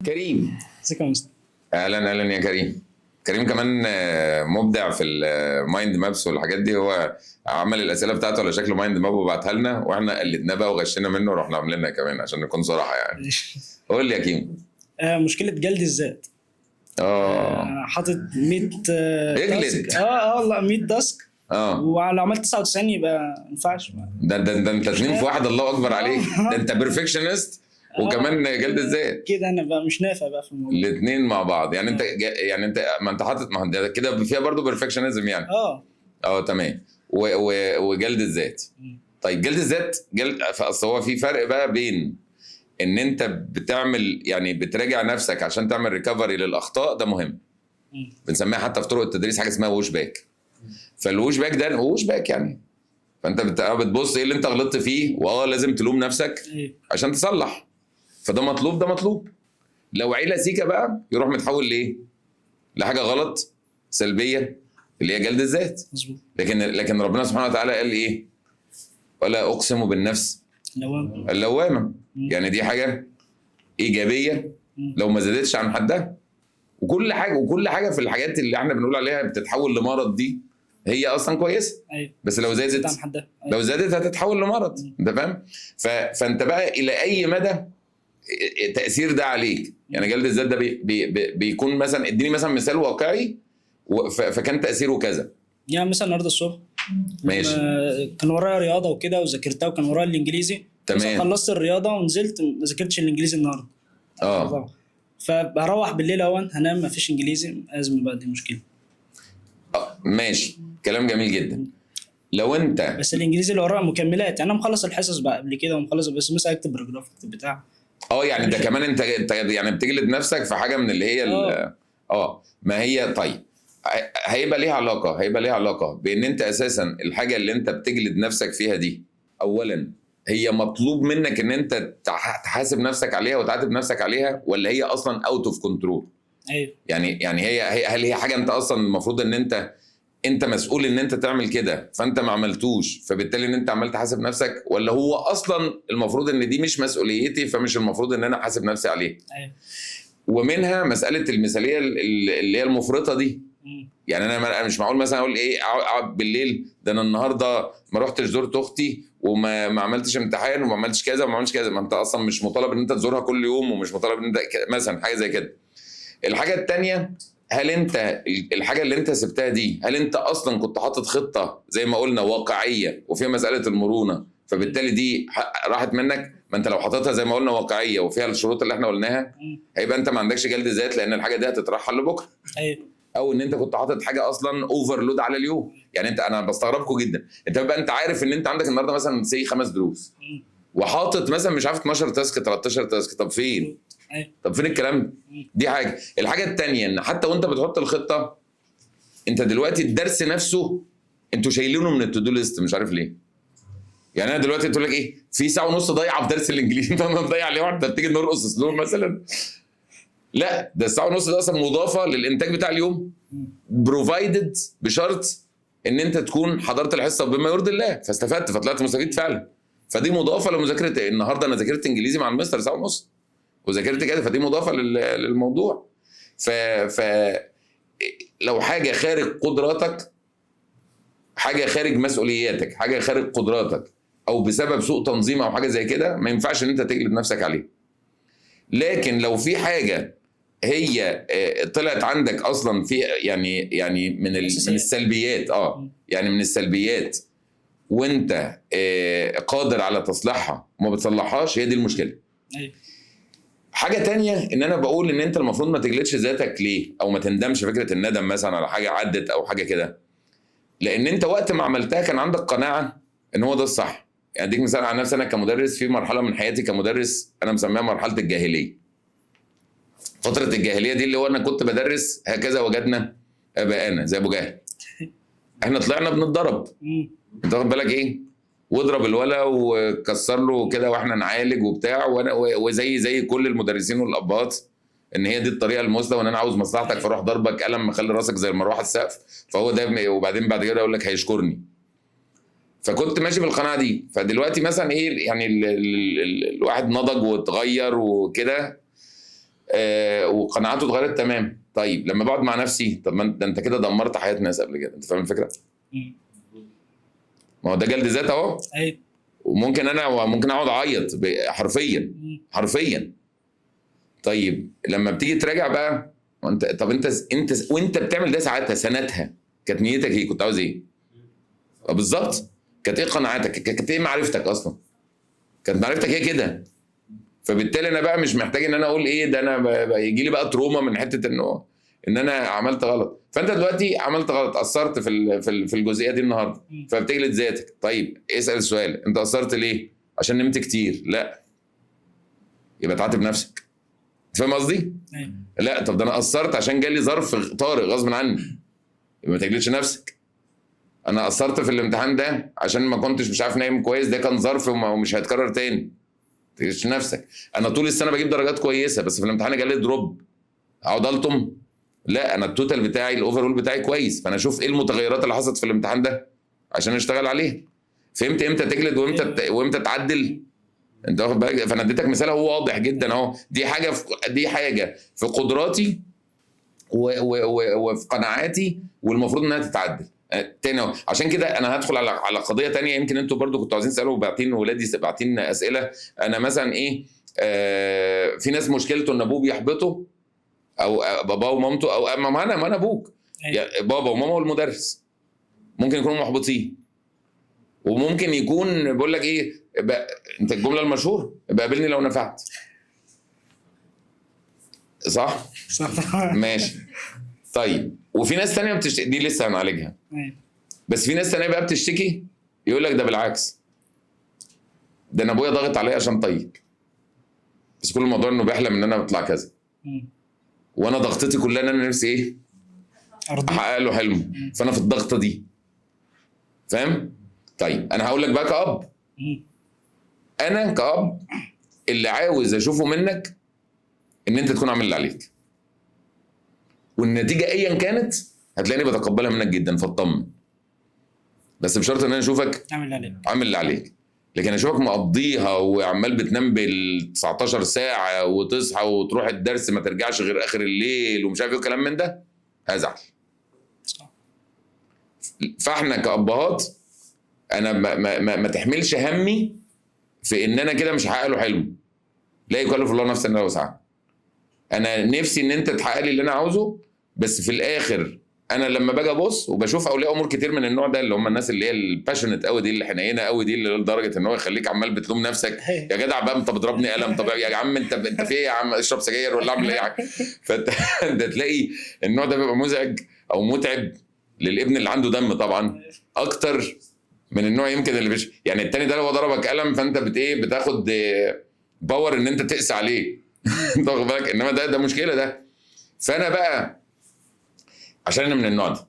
كريم، ازيك يا مستر؟ اهلا اهلا يا كريم. كريم كمان مبدع في المايند مابس والحاجات دي. هو عمل الاسئله بتاعته على شكل مايند ماب وبعتها لنا، واحنا قلدناه بقى وغشينا منه ورحنا عاملينها كمان عشان نكون صراحه يعني. قول لي يا كيمو. مشكلة جلد الذات. حاطط 100 اجلد. تاسك. والله 100 تاسك. ولو عملت 99 يبقى ما ينفعش. ده انت اتنين في واحد، الله اكبر عليك. ده انت بيرفكشنست وكمان جلد الذات. كده انا بقى مش نافع بقى في الموضوع. الاثنين مع بعض يعني. انت ما انت حاطط، ما انت كده فيها برضه بيرفكشنزم يعني. تمام. وجلد الذات. طيب جلد الذات، اصل هو في فرق بقى بين ان انت بتعمل يعني بتراجع نفسك عشان تعمل ريكفري للاخطاء، ده مهم. بنسميها حتى في طرق التدريس حاجه اسمها ووش باك. فالووش باك ده ووش باك يعني، فانت بتبص ايه اللي انت غلطت فيه، لازم تلوم نفسك عشان تصلح. فده مطلوب، ده مطلوب. لو عيله سيكا بقى يروح متحول لايه؟ لحاجه غلط سلبيه اللي هي جلد الذات. لكن ربنا سبحانه وتعالى قال ايه؟ ولا اقسم بالنفس اللوامه. يعني دي حاجه ايجابيه لو ما زادتش عن حدها. وكل حاجه في الحاجات اللي احنا بنقول عليها بتتحول لمرض دي هي اصلا كويسه. بس لو زادت لو زادت هتتحول لمرض. انت فاهم؟ فانت بقى الى اي مدى تاثير ده عليك؟ يعني جلد الذات ده بيكون مثلا، اديني مثلا مثال واقعي فكان تاثيره كذا. يعني مثلا النهارده الصبح ماشي كان ورايا رياضه وكده وذاكرتها، وكان ورايا الانجليزي. تمام. خلصت الرياضه ونزلت ما ذاكرتش الانجليزي النهارده. فبروح بالليل هنام ما فيش انجليزي، ازمه بقى، دي مشكله. ماشي، كلام جميل جدا. لو انت بس الانجليزي اللي ورايا مكملات، يعني انا مخلص الحصص بقى قبل كده ومخلص، بس مثلا اكتب باراجراف، اكتب بتاع. يعني ده كمان انت يعني بتجلد نفسك في حاجه من اللي هي ما هي. طيب هيبقى ليها علاقه بان انت اساسا الحاجه اللي انت بتجلد نفسك فيها دي، اولا هي مطلوب منك ان انت تحاسب نفسك عليها وتعاتب نفسك عليها، ولا هي اصلا اوت اوف كنترول؟ يعني هل هي حاجه انت اصلا المفروض ان انت مسؤول ان انت تعمل كده فانت ما عملتوش، فبالتالي ان انت عمال تحاسب نفسك، ولا هو اصلا المفروض ان دي مش مسؤوليتي فمش المفروض ان انا احاسب نفسي عليه؟ ومنها مساله المثاليه اللي هي المفرطه دي. يعني انا مش معقول مثلا اقول ايه، اقعد بالليل ده انا النهارده ما رحتش زرت اختي وما عملتش امتحان وما عملتش كذا وما عملتش كذا. ما انت اصلا مش مطالب ان انت تزورها كل يوم، ومش مطالب ان انت مثلا حاجه زي كده. الحاجه الثانيه، هل انت الحاجه اللي انت سبتها دي، هل انت اصلا كنت حاطط خطه زي ما قلنا واقعيه وفيها مساله المرونه، فبالتالي دي راحت منك؟ ما انت لو حاططها زي ما قلنا واقعيه وفيها الشروط اللي احنا قلناها، هيبقى انت ما عندكش جلد ذات، لان الحاجه دي هتترحل لبكره. او ان انت كنت حاطط حاجه اصلا اوفرلود على اليوم. يعني انا بستغربكم جدا، انت عارف ان انت عندك النهارده مثلا 5 دروس وحاطط مثلا مش عارف 12 تاسك 13 تاسك. طب فين؟ طب فين الكلام ده؟ دي حاجه. الحاجه الثانيه ان حتى وانت بتحط الخطه، انت دلوقتي الدرس نفسه انتوا شايلينه من التو دو ليست، مش عارف ليه. يعني انا دلوقتي تقول لك ايه، في ساعه ونص ضايعه في درس الانجليزي انت مضيع عليه واحد، بتيجي نرقص سلو مثلا؟ لا، ده الساعه ونص ده اصلا مضافه للانتاج بتاع اليوم، بروفايدد بشرط ان انت تكون حضرت الحصه بما يرضي الله فاستفدت فطلعت مستفيد فعلا. فدي مضافه لمذاكره. النهارده انا ذاكرت انجليزي مع المستر ساعه ونص وذاكرت كده، فدي مضافه للموضوع. ف لو حاجه خارج قدراتك، حاجه خارج مسؤولياتك، حاجه خارج قدراتك، او بسبب سوء تنظيم او حاجه زي كده، ما ينفعش ان انت تجلد نفسك عليه. لكن لو في حاجه هي طلعت عندك اصلا في يعني من السلبيات، يعني من السلبيات وانت قادر على تصليحها وما بتصلحهاش، هي دي المشكله. حاجه تانية ان انا بقول ان انت المفروض ما تجلدش ذاتك ليه، او ما تندمش فكره الندم مثلا على حاجه عدت او حاجه كده، لان انت وقت ما عملتها كان عندك قناعه ان هو ده الصح. يعني اديك مثال على نفسي، انا كمدرس في مرحله من حياتي كمدرس انا مسميها مرحله الجاهليه. فتره الجاهليه دي اللي هو انا كنت بدرس هكذا وجدنا اباءنا زي ابو جهل. احنا طلعنا بنتضرب، انت واخد بالك ايه، واضرب الولا وكسر له كده واحنا نعالج وبتاع، وانا وزي كل المدرسين والابهات ان هي دي الطريقه المثلى، وان انا عاوز مصلحتك فاروح ضربك قلم مخلي راسك زي المروحه السقف، فهو ده. وبعدين بعد كده اقول لك هيشكرني. فكنت ماشي بالقناعه دي. فدلوقتي مثلا ايه يعني الواحد نضج واتغير وكده، وقناعاته اتغيرت تمام. طيب لما بقعد مع نفسي، طب ما ده انت كده دمرت حياه ناس قبل كده، انت فاهم الفكره؟ مم. ما هو ده جلد ذات اهو. ايوه. وممكن انا ممكن اقعد اعيط حرفيا مم. حرفيا. طيب لما بتيجي تراجع بقى، طب انت وانت بتعمل ده ساعتها كانت نيتك ايه؟ كنت عاوز ايه؟ بالظبط. كانت ايه قناعاتك؟ كانت ايه معرفتك اصلا؟ كانت معرفتك هي كده. فبالتالي انا بقى مش محتاج ان انا اقول ايه ده، انا يجي لي بقى تروما من حته ان انا عملت غلط. فانت دلوقتي عملت غلط، اثرت في الجزئيه دي النهارده، فبتجلد ذاتك. طيب اسال السؤال، انت اثرت ليه؟ عشان نمت كتير؟ لا، يبقى تعاتب نفسك. فاهم قصدي؟ ايوه. لا، طب ده انا اثرت عشان جالي ظرف طارئ غصب عني، يبقى ما تجلدش نفسك. انا اثرت في الامتحان ده عشان ما كنتش مش عارف نايم كويس، ده كان ظرف ومش هيتكرر تاني، ما تجلدش نفسك. انا طول السنه بجيب درجات كويسه بس في الامتحان جالي دروب، اقعد الطم؟ لا، انا التوتال بتاعي الاوفرول بتاعي كويس، فانا اشوف ايه المتغيرات اللي حصلت في الامتحان ده عشان اشتغل عليها. فهمت امتى تجلد وامتى تعدل؟ انت واخد بالك؟ فانا اديتك مثال هو واضح جدا اهو. دي حاجه في قدراتي وفي قناعاتي، والمفروض انها تتعدل. تاني اهو. عشان كده انا هدخل على قضيه تانية، يمكن انتوا برضو كنتوا عايزين تسالوا، وبعتين ولادي باعتين اسئله. انا مثلا ايه، في ناس مشكلته ان ابوه بيحبطه، او باباه ومامته، او ما انا ابوك، يعني بابا وماما والمدرس ممكن يكونوا محبطين. وممكن يكون بيقول لك ايه انت الجمله المشهوره بقابلني لو نفعت. صح؟ صح. ماشي. طيب وفي ناس تانية بتشتكي، دي لسه هنعالجها. ايوه. بس في ناس تانية بقى بتشتكي يقول لك ده بالعكس، ده انا ابويا ضاغط عليا عشان طيب، بس كل الموضوع انه بيحلم ان انا بطلع كذا، وانا ضغطتي كلها ان انا نفسي ايه؟ احقق له حلمه، فانا في الضغطه دي. فاهم؟ طيب انا هقول لك بقى كأب، انا كأب اللي عاوز اشوفه منك ان انت تكون عامل اللي عليك، والنتيجه ايا كانت هتلاقيني بتقبلها منك جدا، فاطمن. بس بشرط ان انا اشوفك عامل اللي عليك. لكن اشوفك مقضيها وعمال بتنام بال 19 ساعه وتصحى وتروح الدرس ما ترجعش غير اخر الليل ومش عارف ايه وكلام من ده، هزعل. فاحنا كأبهات انا ما تحملش همي في ان انا كده مش هحقق له حلمه. لا يكلف الله نفسا الا وسعها. انا نفسي ان انت تحقق لي اللي انا عاوزه، بس في الاخر انا لما باجي ابص وبشوف اولياء امور كتير من النوع ده، اللي هم الناس اللي هي الباشنت قوي دي، اللي حنينه قوي دي، اللي لدرجه ان هو يخليك عمال بتلوم نفسك. يا جدع بقى انت بتضربني قلم، طب يا عم انت في ايه يا عم؟ اشرب سجاير ولا اعمل ايه؟ فانت تلاقي النوع ده بيبقى مزعج او متعب للابن اللي عنده دم طبعا اكتر من النوع يمكن اللي يعني التاني ده لو ضربك قلم فانت بتاخد باور ان انت تقسى عليه. انت واخد بالك؟ انما ده مشكله ده. فانا بقى عشان انا من النوع ده،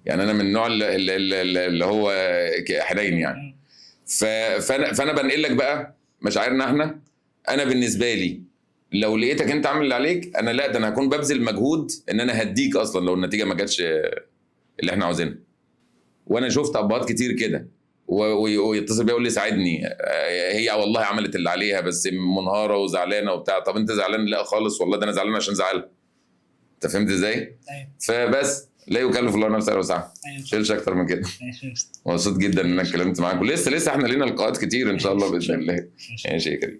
يعني انا من النوع اللي هو حنين يعني. فانا بنقل لك بقى مشاعرنا انا بالنسبه لي لو لقيتك انت عامل اللي عليك، انا لا، ده انا هكون ببذل مجهود ان انا هديك اصلا لو النتيجه ما جاتش اللي احنا عاوزينها. وانا شفت ابهات كتير كده ويتصل بيا يقول لي ساعدني، هي والله عملت اللي عليها بس منهاره وزعلانه وبتاع. طب انت زعلان؟ لا خالص والله، ده انا زعلان عشان زعلها. انت فهمت ازاي؟ فبس لا يكلف الله نفسا الا وسعها. شيلش اكتر من كده. مبسوط جدا ان انا اتكلمت معاكم. لسه احنا لينا لقاءات كتير ان شاء الله باذن الله. ماشي يا كريم.